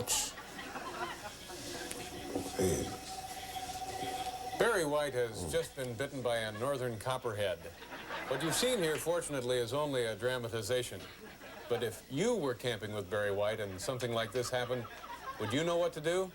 Ouch. Hey. Barry White has just been bitten by a northern copperhead. What you've seen here, fortunately, is only a dramatization. But if you were camping with Barry White and something like this happened, would you know what to do?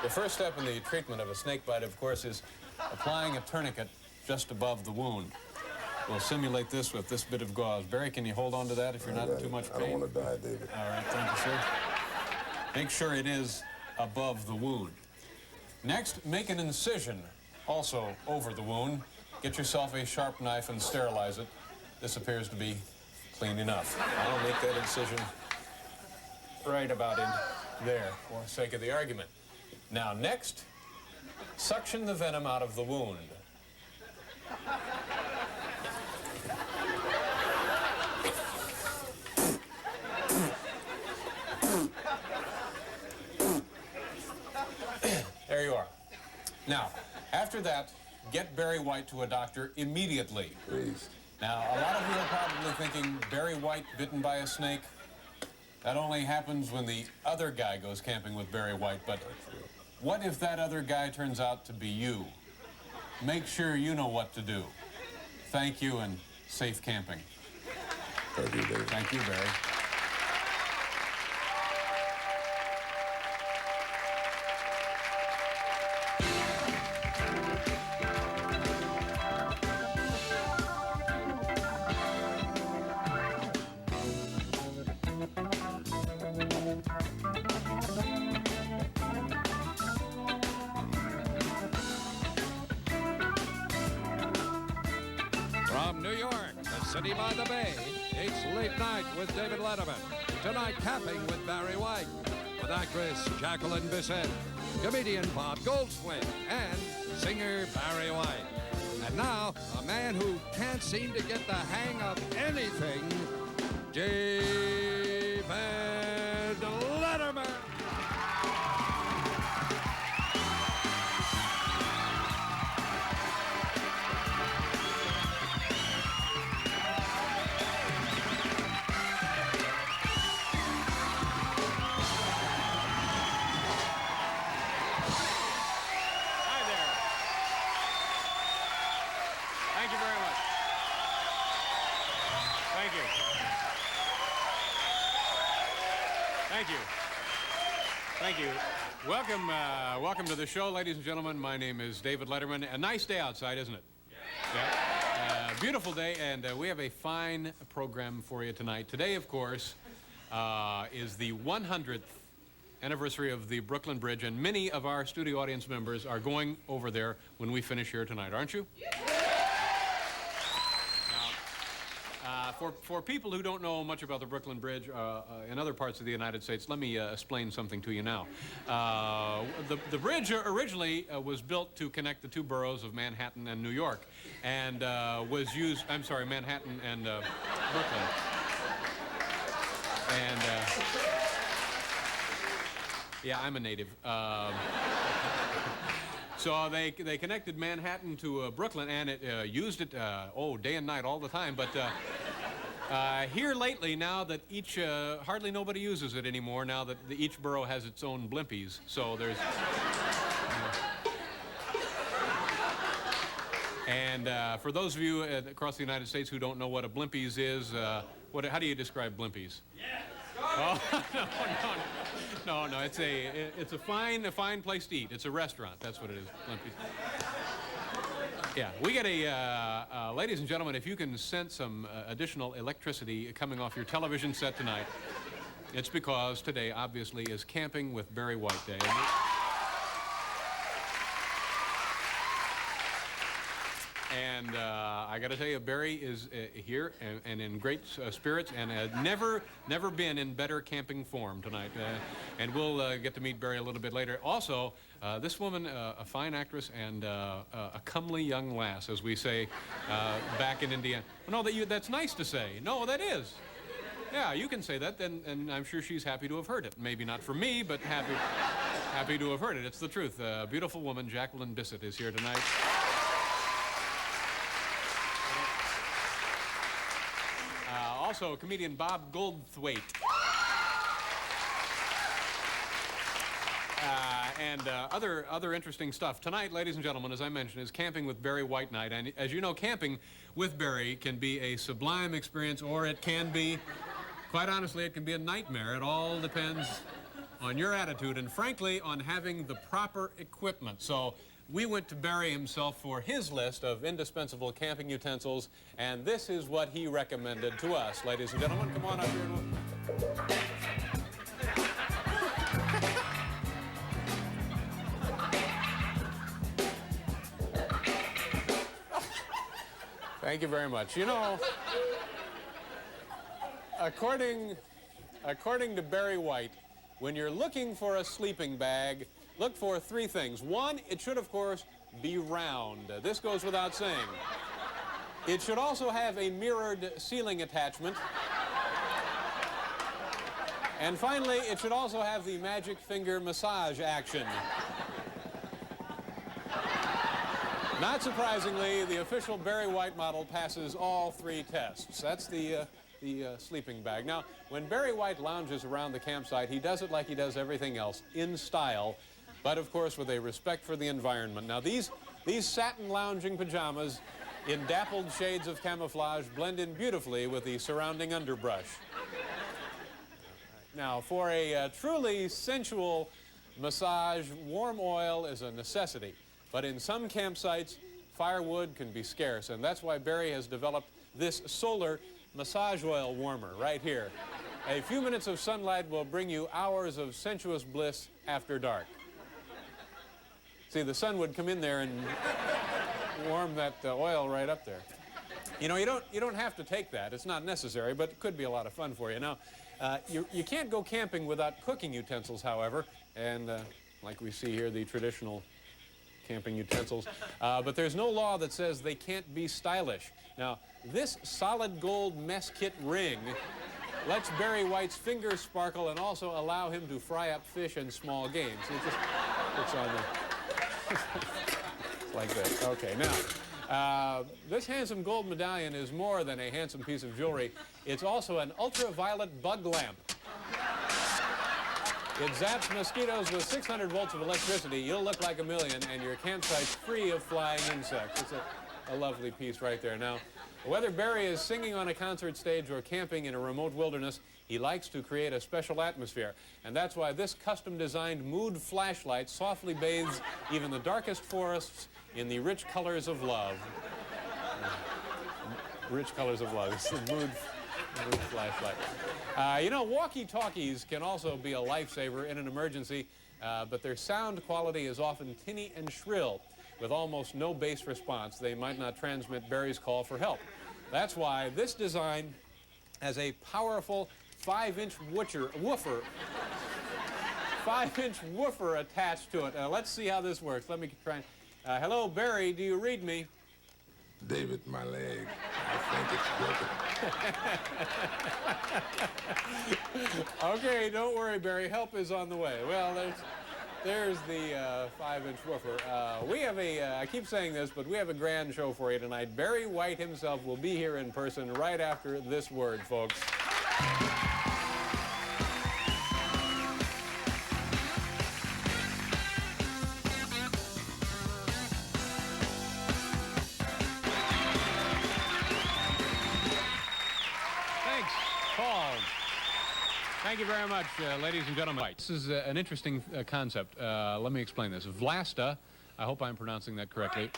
The first step in the treatment of a snake bite, of course, is applying a tourniquet just above the wound. We'll simulate this with this bit of gauze. Barry, can you hold on to that if you're not in too much pain? I don't want to die, David. All right, thank you, sir. Make sure it is above the wound. Next, make an incision also over the wound. Get yourself a sharp knife and sterilize it. This appears to be clean enough. I'll make that incision right about in there for the sake of the argument. Now, next, suction the venom out of the wound. There you are. Now, after that, get Barry White to a doctor immediately. Please. Now, a lot of you are probably thinking, Barry White bitten by a snake? That only happens when the other guy goes camping with Barry White, but what if that other guy turns out to be you? Make sure you know what to do. Thank you and safe camping. Thank you, David. Thank you, Barry. From New York, the city by the bay, it's Late Night with David Letterman. Tonight, camping with Barry White, with actress Jacqueline Bisset, comedian Bob Goldsmith, and singer Barry White. And now, a man who can't seem to get the hang of anything, David Letterman. Thank you very much. Thank you. Thank you. Thank you. Welcome to the show, ladies and gentlemen. My name is David Letterman. A nice day outside, isn't it? Yeah. Beautiful day, and we have a fine program for you tonight. Today, of course, is the 100th anniversary of the Brooklyn Bridge, and many of our studio audience members are going over there when we finish here tonight, aren't you? For people who don't know much about the Brooklyn Bridge in other parts of the United States, let me explain something to you now. The bridge originally was built to connect the two boroughs of Manhattan and New York, and was used, I'm sorry, Manhattan and Brooklyn. And, yeah, I'm a native. So they connected Manhattan to Brooklyn, and it used it, day and night, all the time. But here lately, now that hardly nobody uses it anymore, now that each borough has its own blimpies. So there's... And for those of you across the United States who don't know what a blimpies is, how do you describe blimpies? Yeah. Oh, no, it's a fine place to eat. It's a restaurant. That's what it is, Blimpies. Yeah, we get ladies and gentlemen, if you can sense some additional electricity coming off your television set tonight, it's because today, obviously, is Camping with Barry White Day. And I got to tell you, Barry is here and in great spirits, and never been in better camping form tonight. And we'll get to meet Barry a little bit later. Also, this woman, a fine actress and a comely young lass, as we say back in Indiana. No, that's nice to say. No, that is. Yeah, you can say that, and I'm sure she's happy to have heard it. Maybe not for me, but happy to have heard it. It's the truth. A beautiful woman, Jacqueline Bisset, is here tonight. Also, comedian Bob Goldthwait. And other interesting stuff. Tonight, ladies and gentlemen, as I mentioned, is Camping with Barry White night. And as you know, camping with Barry can be a sublime experience, or it can be, quite honestly, it can be a nightmare. It all depends on your attitude and, frankly, on having the proper equipment. So we went to Barry himself for his list of indispensable camping utensils, and this is what he recommended to us. Ladies and gentlemen, come on up here. Thank you very much. You know, according to Barry White, when you're looking for a sleeping bag, look for three things. One, it should, of course, be round. This goes without saying. It should also have a mirrored ceiling attachment. And finally, it should also have the magic finger massage action. Not surprisingly, the official Barry White model passes all three tests. That's the sleeping bag. Now, when Barry White lounges around the campsite, he does it like he does everything else, in style, but of course with a respect for the environment. Now, these satin lounging pajamas in dappled shades of camouflage blend in beautifully with the surrounding underbrush. Now, for a truly sensual massage, warm oil is a necessity. But in some campsites, firewood can be scarce, and that's why Barry has developed this solar massage oil warmer right here. A few minutes of sunlight will bring you hours of sensuous bliss after dark. See, the sun would come in there and warm that oil right up there. You know, you don't have to take that. It's not necessary, but it could be a lot of fun for you. Now, you can't go camping without cooking utensils, however, and like we see here, the traditional camping utensils, but there's no law that says they can't be stylish. Now, this solid gold mess kit ring lets Barry White's fingers sparkle and also allow him to fry up fish and small game. See, it just puts on the... like that. Okay, now, this handsome gold medallion is more than a handsome piece of jewelry. It's also an ultraviolet bug lamp. It zaps mosquitoes with 600 volts of electricity. You'll look like a million, and your campsite's free of flying insects. It's a lovely piece right there. Now, whether Barry is singing on a concert stage or camping in a remote wilderness, he likes to create a special atmosphere. And that's why this custom-designed mood flashlight softly bathes even the darkest forests in the rich colors of love. Rich colors of love. It's the mood flashlight. You know, walkie-talkies can also be a lifesaver in an emergency, but their sound quality is often tinny and shrill. With almost no bass response, they might not transmit Barry's call for help. That's why this design has a powerful 5-inch woofer 5-inch woofer attached to it. Let's see how this works. Let me try. Hello, Barry, do you read me? David, my leg. I think it's broken. Okay, don't worry, Barry. Help is on the way. Well, there's the 5-inch woofer. We have I keep saying this, but we have a grand show for you tonight. Barry White himself will be here in person right after this word, folks. Thank you very much, ladies and gentlemen. This is an interesting concept. Let me explain this. Vlasta, I hope I'm pronouncing that correctly,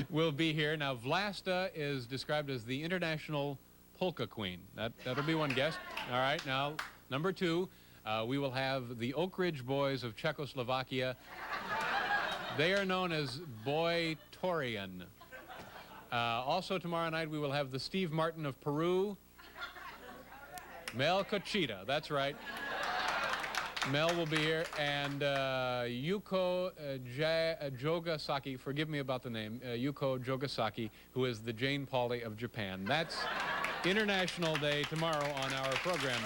will be here. Now, Vlasta is described as the international polka queen. That'll be one guest. All right, now, number two, we will have the Oak Ridge Boys of Czechoslovakia. They are known as Boy Torian. Also tomorrow night, we will have the Steve Martin of Peru. Mel Cochita, that's right. Mel will be here, and Yuko Jogasaki, forgive me about the name, Yuko Jogasaki, who is the Jane Pauley of Japan. That's International Day tomorrow on our program.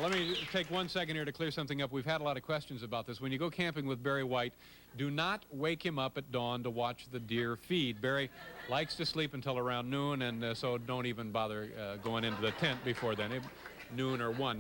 Let me take 1 second here to clear something up. We've had a lot of questions about this. When you go camping with Barry White, do not wake him up at dawn to watch the deer feed. Barry likes to sleep until around noon, and so don't even bother going into the tent before then. noon or 1.